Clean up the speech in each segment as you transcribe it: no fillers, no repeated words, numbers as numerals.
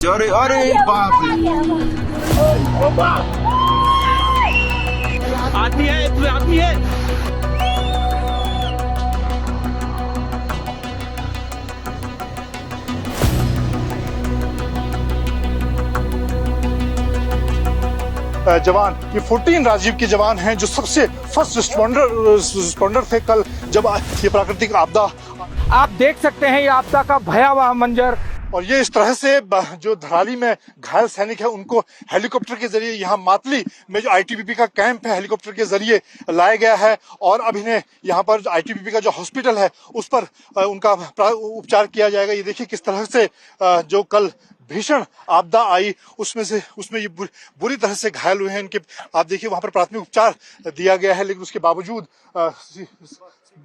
अरे अरे बाप रे। आदमी है, तू आदमी है। जवान ये 14 राजीव के जवान हैं जो सबसे फर्स्ट रिस्पॉन्डर थे कल जब ये प्राकृतिक आपदा। आप देख सकते हैं ये आपदा का भयावह मंजर। और ये इस तरह से जो धराली में घायल सैनिक है उनको हेलीकॉप्टर के जरिए यहाँ मातली में जो आईटीबीपी का कैंप है हेलीकॉप्टर के जरिए लाया गया है और अब इन्हें यहाँ पर आईटीबीपी का जो हॉस्पिटल है उस पर उनका उपचार किया जाएगा। ये देखिए किस तरह से जो कल भीषण आपदा आई उसमें ये बुरी तरह से घायल हुए हैं। इनके आप देखिए वहां पर प्राथमिक उपचार दिया गया है, लेकिन उसके बावजूद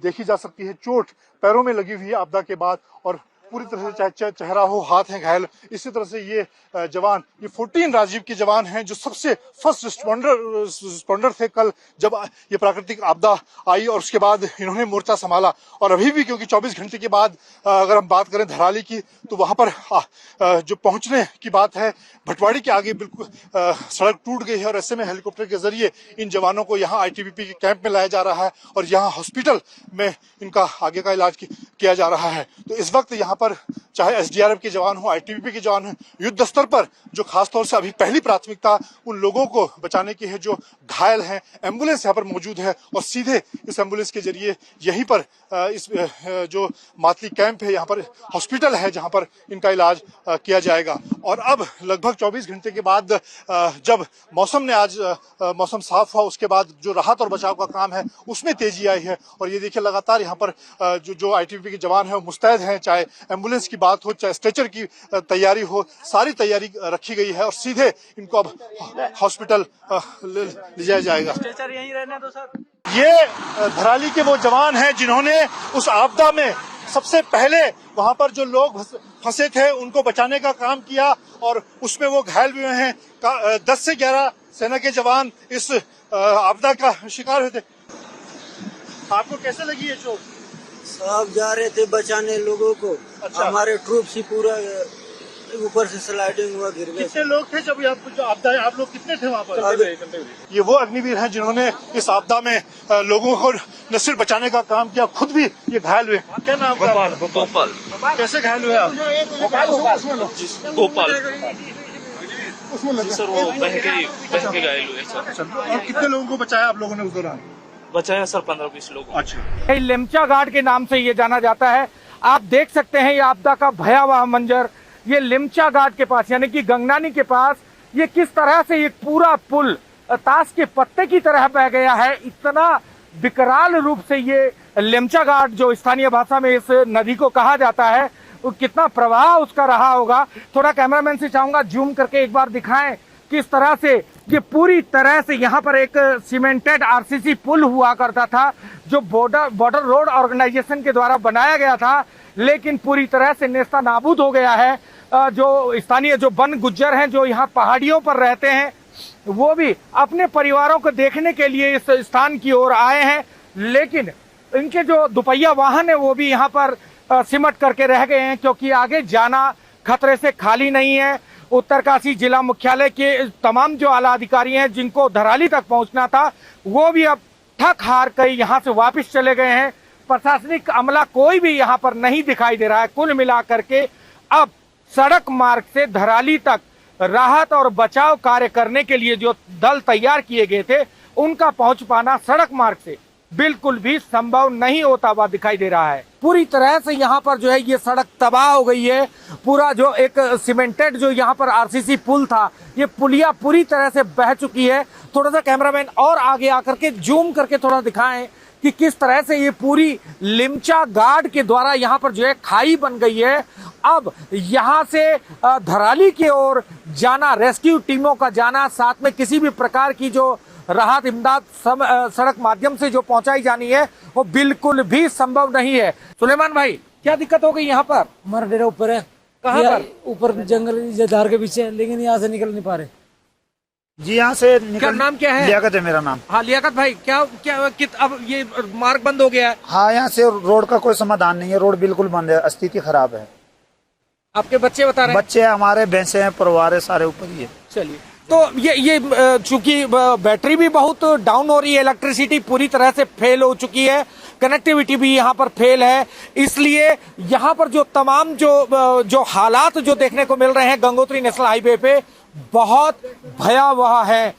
देखी जा सकती है चोट पैरों में लगी हुई है आपदा के बाद और पूरी तरह से चाहे चेहरा हो हाथ हैं घायल। इसी तरह से ये जवान ये 14 राजीव के जवान हैं जो सबसे फर्स्ट रिस्पॉन्डर थे कल जब ये प्राकृतिक आपदा आई और उसके बाद इन्होंने मोर्चा संभाला। और अभी भी क्योंकि 24 घंटे के बाद अगर हम बात करें धराली की तो वहां पर जो पहुंचने की बात है भटवाड़ी के आगे बिल्कुल सड़क टूट गई है और ऐसे में हेलीकॉप्टर के जरिए इन जवानों को यहाँ आईटीबीपी के कैंप में लाया जा रहा है और यहाँ हॉस्पिटल में इनका आगे का इलाज किया जा रहा है। तो इस वक्त यहाँ पर चाहे एसडीआरएफ के जवान हो आईटीबीपी के जवान हो, युद्ध स्तर पर जो खासतौर से अभी पहली प्राथमिकता उन लोगों को बचाने की है जो घायल हैं। एम्बुलेंस यहाँ पर मौजूद है और सीधे इस एम्बुलेंस के जरिए यहीं पर इस जो मातली कैंप है यहाँ पर हॉस्पिटल है जहाँ पर इनका इलाज किया जाएगा। और अब लगभग 24 घंटे के बाद जब मौसम ने आज मौसम साफ हुआ उसके बाद जो राहत और बचाव का काम है उसमें तेजी आई है। और ये देखिए लगातार यहाँ पर जो आईटीबीपी के जवान है वो मुस्तैद हैं, चाहे एम्बुलेंस की बात हो चाहे स्ट्रेचर की तैयारी हो, सारी तैयारी रखी गई है और सीधे इनको अब हॉस्पिटल ले जाया जाएगा। स्ट्रेचर यहीं रहने दो सर। ये धराली के वो जवान हैं जिन्होंने उस आपदा में सबसे पहले वहां पर जो लोग फंसे थे उनको बचाने का काम किया और उसमें वो घायल भी हुए हैं। 10 से 11 सेना के जवान इस आपदा का शिकार हुए थे। आपको कैसे लगी ये चोट? सब जा रहे थे बचाने लोगों को। अच्छा। हमारे ट्रूप ही पूरा ऊपर से स्लाइडिंग हुआ गिर गए। कितने लोग थे जब जो आपदा है? आप लोग कितने थे वहाँ पर? ये वो अग्निवीर हैं जिन्होंने इस आपदा में लोगों को न सिर्फ बचाने का काम किया, खुद भी ये घायल हुए। क्या नाम? गोपाल। कैसे घायल हुए आप? गोपाल सर, वो बह के घायल हुए सर। और कितने लोगों को बचाया आप लोगों ने उस दौरान? बचाया सर 15-20 लोग। अच्छा। लिमचा घाट के नाम से ये जाना जाता है। आप देख सकते हैं ये आपदा का भयावह मंजर। ये लिमचा घाट के पास यानी कि गंगनानी के पास ये किस तरह से ये पूरा पुल ताश के पत्ते की तरह बह गया है। इतना विकराल रूप से ये लिमचा घाट जो स्थानीय भाषा में इस नदी को कहा जाता है वो कितना प्रवाह उसका रहा होगा। थोड़ा कैमरामैन से चाहूंगा जूम करके एक बार दिखाएं किस तरह से ये पूरी तरह से यहाँ पर एक सीमेंटेड आरसीसी पुल हुआ करता था जो बॉर्डर रोड ऑर्गेनाइजेशन के द्वारा बनाया गया था, लेकिन पूरी तरह से नेस्ता नाबूद हो गया है। जो स्थानीय जो वन गुज्जर हैं जो यहाँ पहाड़ियों पर रहते हैं वो भी अपने परिवारों को देखने के लिए इस स्थान की ओर आए हैं, लेकिन इनके जो दुपहिया वाहन है वो भी यहाँ पर सिमट करके रह गए हैं क्योंकि आगे जाना खतरे से खाली नहीं है। उत्तरकाशी जिला मुख्यालय के तमाम जो आला अधिकारी हैं जिनको धराली तक पहुंचना था वो भी अब थक हार कर यहाँ से वापस चले गए हैं। प्रशासनिक अमला कोई भी यहाँ पर नहीं दिखाई दे रहा है। कुल मिलाकर के अब सड़क मार्ग से धराली तक राहत और बचाव कार्य करने के लिए जो दल तैयार किए गए थे उनका पहुंच पाना सड़क मार्ग से बिल्कुल भी संभव नहीं होता हुआ दिखाई दे रहा है। पूरी तरह से यहाँ पर जो है ये सड़क तबाह हो गई है। पूरा जो एक सीमेंटेड जो यहाँ पर आरसीसी पुल था ये पुलिया पूरी तरह से बह चुकी है। थोड़ा सा कैमरामैन और आगे आकर के जूम करके थोड़ा दिखाएं कि किस तरह से ये पूरी लिमचा घाट के द्वारा यहाँ पर जो है खाई बन गई है। अब यहाँ से धराली की ओर जाना, रेस्क्यू टीमों का जाना, साथ में किसी भी प्रकार की जो राहत इमदाद सड़क माध्यम से जो पहुंचाई जानी है वो बिल्कुल भी संभव नहीं है। सुलेमान भाई क्या दिक्कत हो गई यहाँ पर? हमारा डेरा ऊपर है। कहाँ पर? ऊपर जंगल धार के पीछे, लेकिन यहाँ से निकल नहीं पा रहे। जी यहाँ से क्या नाम क्या है? लियाकत है मेरा नाम। हाँ लियाकत भाई, अब ये मार्ग बंद हो गया है? हाँ यहाँ से रोड का कोई समाधान नहीं है, रोड बिल्कुल बंद है, स्थिति खराब है। आपके बच्चे बता रहे हैं? बच्चे हमारे भैंसे हैं, परिवार है, सारे ऊपर ही है। चलिए, तो ये चूंकि बैटरी भी बहुत डाउन हो रही है, इलेक्ट्रिसिटी पूरी तरह से फेल हो चुकी है, कनेक्टिविटी भी यहाँ पर फेल है, इसलिए यहाँ पर जो तमाम जो हालात जो देखने को मिल रहे हैं गंगोत्री नेशनल हाईवे पे बहुत भयावह है।